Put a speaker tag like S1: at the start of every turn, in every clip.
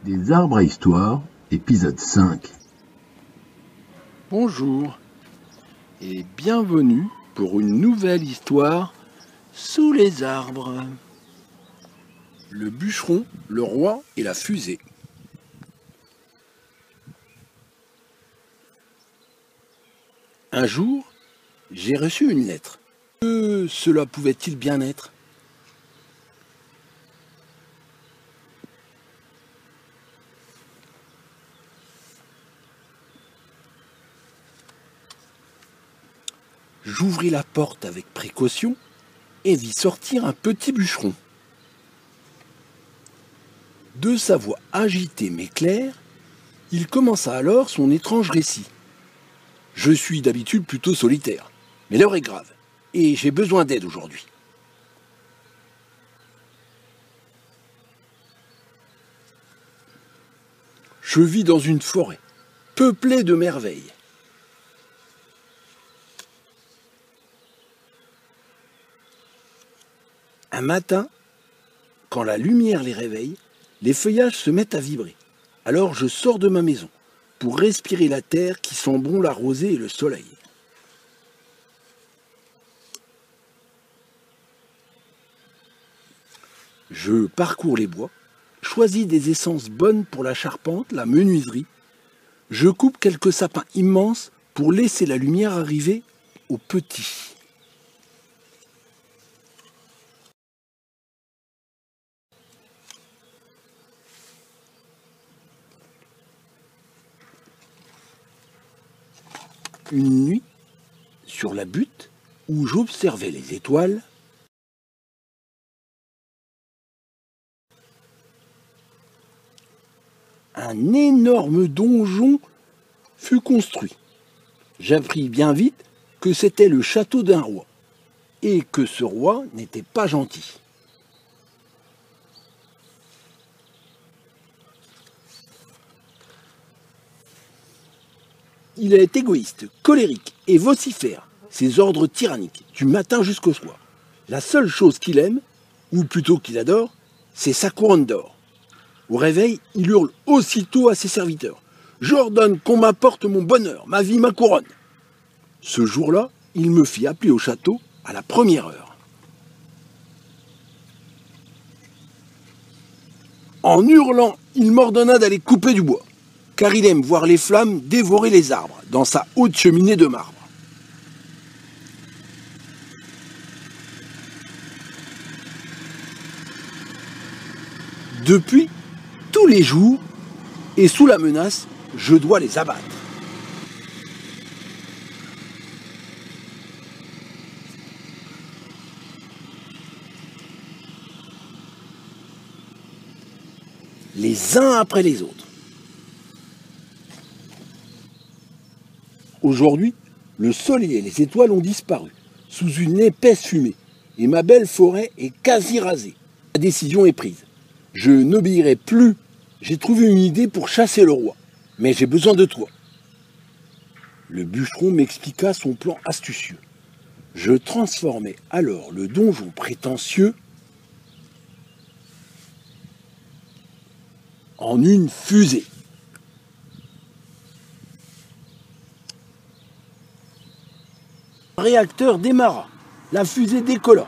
S1: Des arbres à histoire, épisode 5.
S2: Bonjour et bienvenue pour une nouvelle histoire sous les arbres. Le bûcheron, le roi et la fusée. Un jour, j'ai reçu une lettre. Que cela pouvait-il bien être ? J'ouvris la porte avec précaution et vis sortir un petit bûcheron. De sa voix agitée mais claire, il commença alors son étrange récit. Je suis d'habitude plutôt solitaire, mais l'heure est grave et j'ai besoin d'aide aujourd'hui. Je vis dans une forêt, peuplée de merveilles. Un matin, quand la lumière les réveille, les feuillages se mettent à vibrer. Alors je sors de ma maison pour respirer la terre qui sent bon la rosée et le soleil. Je parcours les bois, choisis des essences bonnes pour la charpente, la menuiserie. Je coupe quelques sapins immenses pour laisser la lumière arriver aux petits. Une nuit, sur la butte, où j'observais les étoiles, un énorme donjon fut construit. J'appris bien vite que c'était le château d'un roi, et que ce roi n'était pas gentil. Il est égoïste, colérique et vocifère ses ordres tyranniques, du matin jusqu'au soir. La seule chose qu'il aime, ou plutôt qu'il adore, c'est sa couronne d'or. Au réveil, il hurle aussitôt à ses serviteurs « J'ordonne qu'on m'apporte mon bonheur, ma vie, ma couronne !» Ce jour-là, il me fit appeler au château à la première heure. En hurlant, il m'ordonna d'aller couper du bois, car il aime voir les flammes dévorer les arbres dans sa haute cheminée de marbre. Depuis, tous les jours, et sous la menace, je dois les abattre. Les uns après les autres. Aujourd'hui, le soleil et les étoiles ont disparu sous une épaisse fumée et ma belle forêt est quasi rasée. La décision est prise. Je n'obéirai plus. J'ai trouvé une idée pour chasser le roi, mais j'ai besoin de toi. Le bûcheron m'expliqua son plan astucieux. Je transformai alors le donjon prétentieux en une fusée. Le réacteur démarra, la fusée décolla.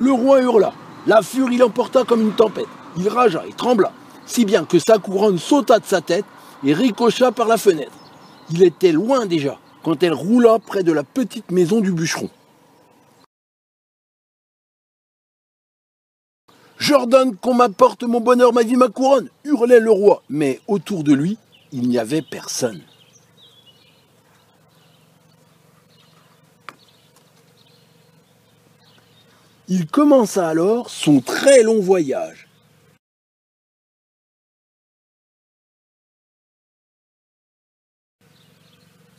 S2: Le roi hurla, la furie l'emporta comme une tempête. Il ragea et trembla, si bien que sa couronne sauta de sa tête et ricocha par la fenêtre. Il était loin déjà, quand elle roula près de la petite maison du bûcheron. J'ordonne qu'on m'apporte mon bonheur, ma vie, ma couronne, hurlait le roi, mais autour de lui, il n'y avait personne. Il commença alors son très long voyage.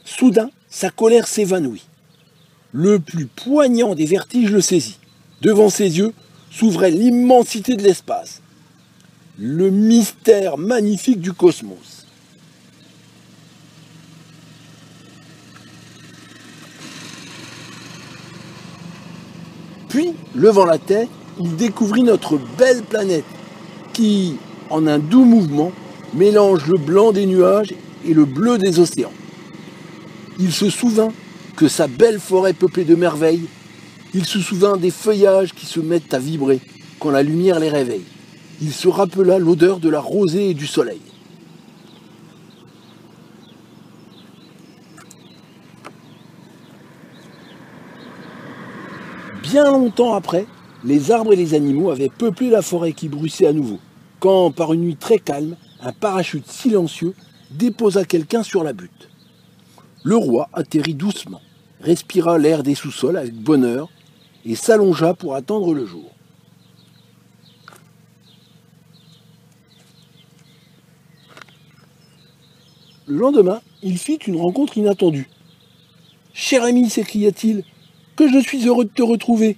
S2: Soudain, sa colère s'évanouit. Le plus poignant des vertiges le saisit. Devant ses yeux s'ouvrait l'immensité de l'espace, le mystère magnifique du cosmos. Puis, levant la tête, il découvrit notre belle planète qui, en un doux mouvement, mélange le blanc des nuages et le bleu des océans. Il se souvint que sa belle forêt peuplée de merveilles, il se souvint des feuillages qui se mettent à vibrer quand la lumière les réveille. Il se rappela l'odeur de la rosée et du soleil. Bien longtemps après, les arbres et les animaux avaient peuplé la forêt qui bruissait à nouveau, quand, par une nuit très calme, un parachute silencieux déposa quelqu'un sur la butte. Le roi atterrit doucement, respira l'air des sous-sols avec bonheur et s'allongea pour attendre le jour. Le lendemain, il fit une rencontre inattendue. « Cher ami, s'écria-t-il, que je suis heureux de te retrouver. »«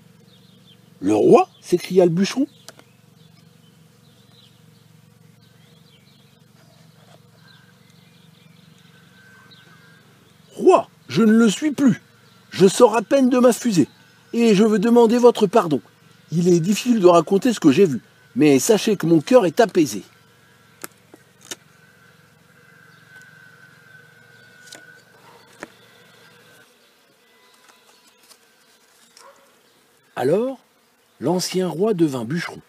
S2: Le roi ?» s'écria le bûcheron. « Roi, je ne le suis plus. Je sors à peine de ma fusée, et je veux demander votre pardon. Il est difficile de raconter ce que j'ai vu, mais sachez que mon cœur est apaisé. » Alors, l'ancien roi devint bûcheron.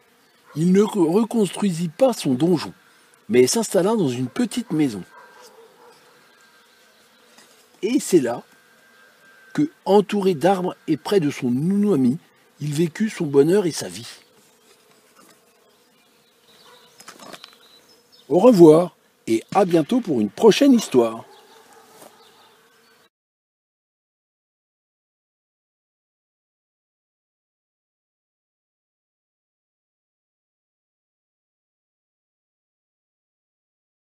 S2: Il ne reconstruisit pas son donjon, mais s'installa dans une petite maison. Et c'est là que, entouré d'arbres et près de son nounou ami, il vécut son bonheur et sa vie. Au revoir et à bientôt pour une prochaine histoire.